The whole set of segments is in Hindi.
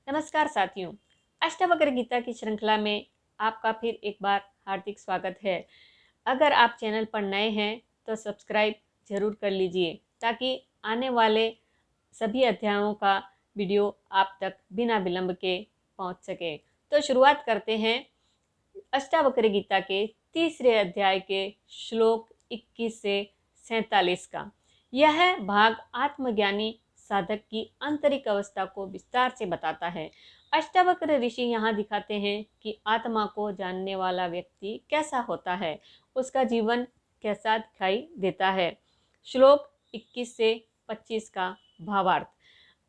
नमस्कार साथियों, अष्टावक्र गीता की श्रृंखला में आपका फिर एक बार हार्दिक स्वागत है। अगर आप चैनल पर नए हैं तो सब्सक्राइब जरूर कर लीजिए ताकि आने वाले सभी अध्यायों का वीडियो आप तक बिना विलंब के पहुंच सके। तो शुरुआत करते हैं अष्टावक्र गीता के तीसरे अध्याय के श्लोक 21 से 47 का। यह भाग आत्मज्ञानी साधक की आंतरिक अवस्था को विस्तार से बताता है। अष्टावक्र ऋषि यहाँ दिखाते हैं कि आत्मा को जानने वाला व्यक्ति कैसा होता है, उसका जीवन कैसा दिखाई देता है। श्लोक 21 से 25 का भावार्थ।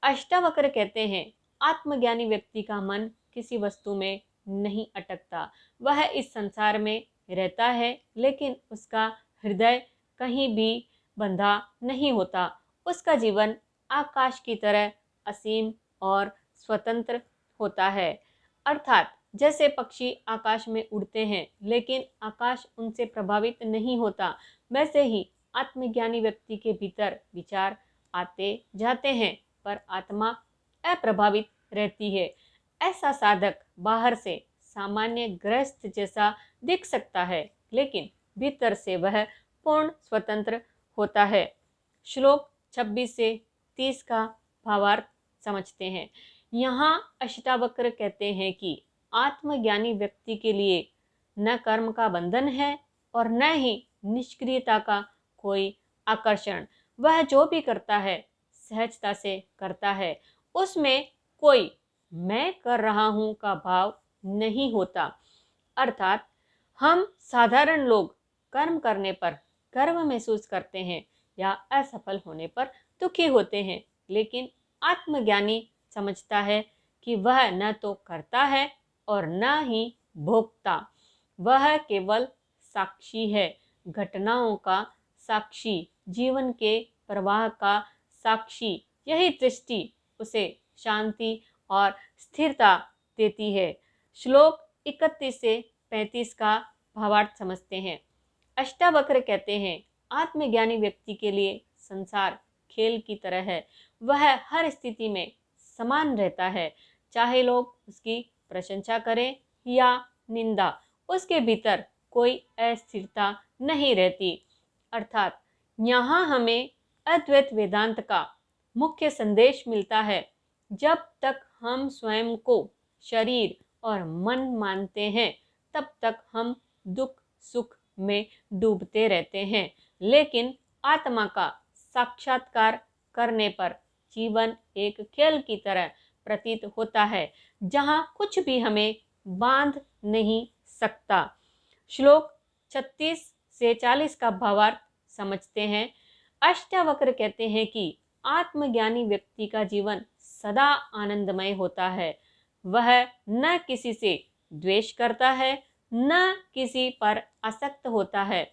अष्टावक्र कहते हैं, आत्मज्ञानी व्यक्ति का मन किसी वस्तु में नहीं अटकता। वह इस संसार में रहता है लेकिन उसका हृदय कहीं भी बंधा नहीं होता। उसका जीवन आकाश की तरह असीम और स्वतंत्र होता है। अर्थात जैसे पक्षी आकाश में उड़ते हैं लेकिन आकाश उनसे प्रभावित नहीं होता, वैसे ही आत्मज्ञानी व्यक्ति के भीतर विचार आते जाते हैं पर आत्मा अप्रभावित रहती है। ऐसा साधक बाहर से सामान्य गृहस्थ जैसा दिख सकता है लेकिन भीतर से वह पूर्ण स्वतंत्र होता है। श्लोक 26 से 30 का भावार्थ समझते हैं। यहाँ अष्टावक्र कहते हैं कि आत्मज्ञानी व्यक्ति के लिए न कर्म का बंधन है और न ही निष्क्रियता का कोई आकर्षण। वह जो भी करता है सहजता से करता है, उसमें कोई मैं कर रहा हूं का भाव नहीं होता। अर्थात हम साधारण लोग कर्म करने पर गर्व महसूस करते हैं या असफल होने पर दुखी होते हैं, लेकिन आत्मज्ञानी समझता है कि वह न तो करता है और न ही भोगता। वह केवल साक्षी है, घटनाओं का साक्षी, जीवन के प्रवाह का साक्षी। यही दृष्टि उसे शांति और स्थिरता देती है। श्लोक 31 से 35 का भावार्थ समझते हैं। अष्टावक्र कहते हैं, आत्मज्ञानी व्यक्ति के लिए संसार खेल की तरह है। वह हर स्थिति में समान रहता है, चाहे लोग उसकी प्रशंसा करें या निंदा, उसके भीतर कोई अस्थिरता नहीं रहती। अर्थात यहाँ हमें अद्वैत वेदांत का मुख्य संदेश मिलता है। जब तक हम स्वयं को शरीर और मन मानते हैं तब तक हम दुख सुख में डूबते रहते हैं, लेकिन आत्मा का साक्षात्कार करने पर जीवन एक खेल की तरह प्रतीत होता है जहाँ कुछ भी हमें बांध नहीं सकता। श्लोक 36 से 40 का भावार्थ समझते हैं। अष्टावक्र कहते हैं कि आत्मज्ञानी व्यक्ति का जीवन सदा आनंदमय होता है। वह न किसी से द्वेष करता है न किसी पर आसक्त होता है।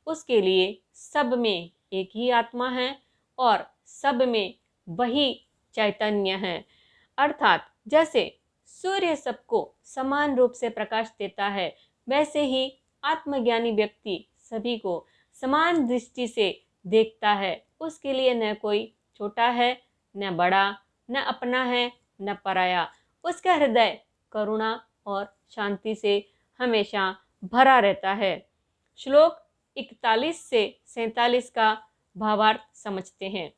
उसके लिए सब में एक ही आत्मा है और सब में वही चैतन्य है। अर्थात जैसे सूर्य सबको समान रूप से प्रकाश देता है, वैसे ही आत्मज्ञानी व्यक्ति सभी को समान दृष्टि से देखता है। उसके लिए न कोई छोटा है न बड़ा, न अपना है न पराया। उसका हृदय करुणा और शांति से हमेशा भरा रहता है। श्लोक 41 से 47 का भावार्थ समझते हैं।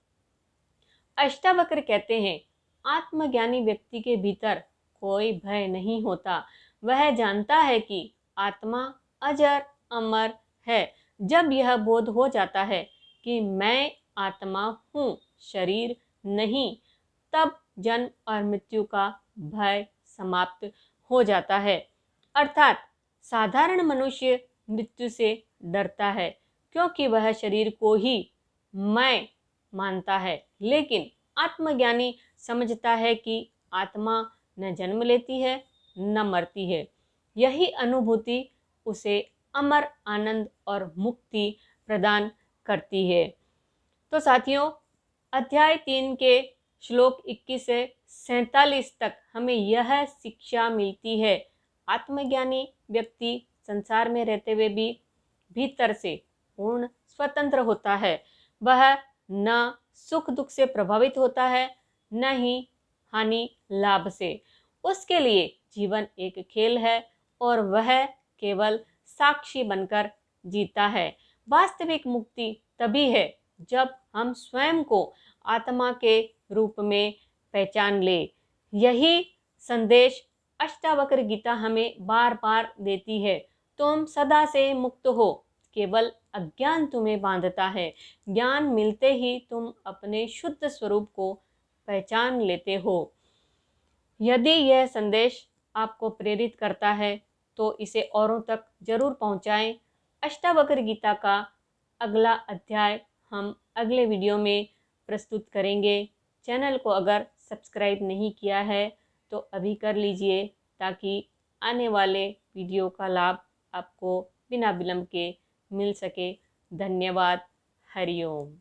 अष्टावक्र कहते हैं, आत्मज्ञानी व्यक्ति के भीतर कोई भय नहीं होता। वह जानता है कि आत्मा अजर अमर है। जब यह बोध हो जाता है कि मैं आत्मा हूँ, शरीर नहीं, तब जन्म और मृत्यु का भय समाप्त हो जाता है। अर्थात साधारण मनुष्य मृत्यु से डरता है क्योंकि वह शरीर को ही मैं मानता है, लेकिन आत्मज्ञानी समझता है कि आत्मा न जन्म लेती है न मरती है। यही अनुभूति उसे अमर आनंद और मुक्ति प्रदान करती है। तो साथियों, अध्याय 3 के श्लोक 21 से 47 तक हमें यह शिक्षा मिलती है। आत्मज्ञानी व्यक्ति संसार में रहते हुए भी भीतर से पूर्ण स्वतंत्र होता है। वह न सुख दुख से प्रभावित होता है न ही हानि लाभ से। उसके लिए जीवन एक खेल है और वह केवल साक्षी बनकर जीता है। वास्तविक मुक्ति तभी है जब हम स्वयं को आत्मा के रूप में पहचान ले। यही संदेश अष्टावक्र गीता हमें बार बार देती है। तुम सदा से मुक्त हो, केवल अज्ञान तुम्हें बांधता है। ज्ञान मिलते ही तुम अपने शुद्ध स्वरूप को पहचान लेते हो। यदि यह संदेश आपको प्रेरित करता है तो इसे औरों तक जरूर पहुंचाएं। अष्टावक्र गीता का अगला अध्याय हम अगले वीडियो में प्रस्तुत करेंगे। चैनल को अगर सब्सक्राइब नहीं किया है तो अभी कर लीजिए ताकि आने वाले वीडियो का लाभ आपको बिना विलंब के मिल सके। धन्यवाद। हरिओम।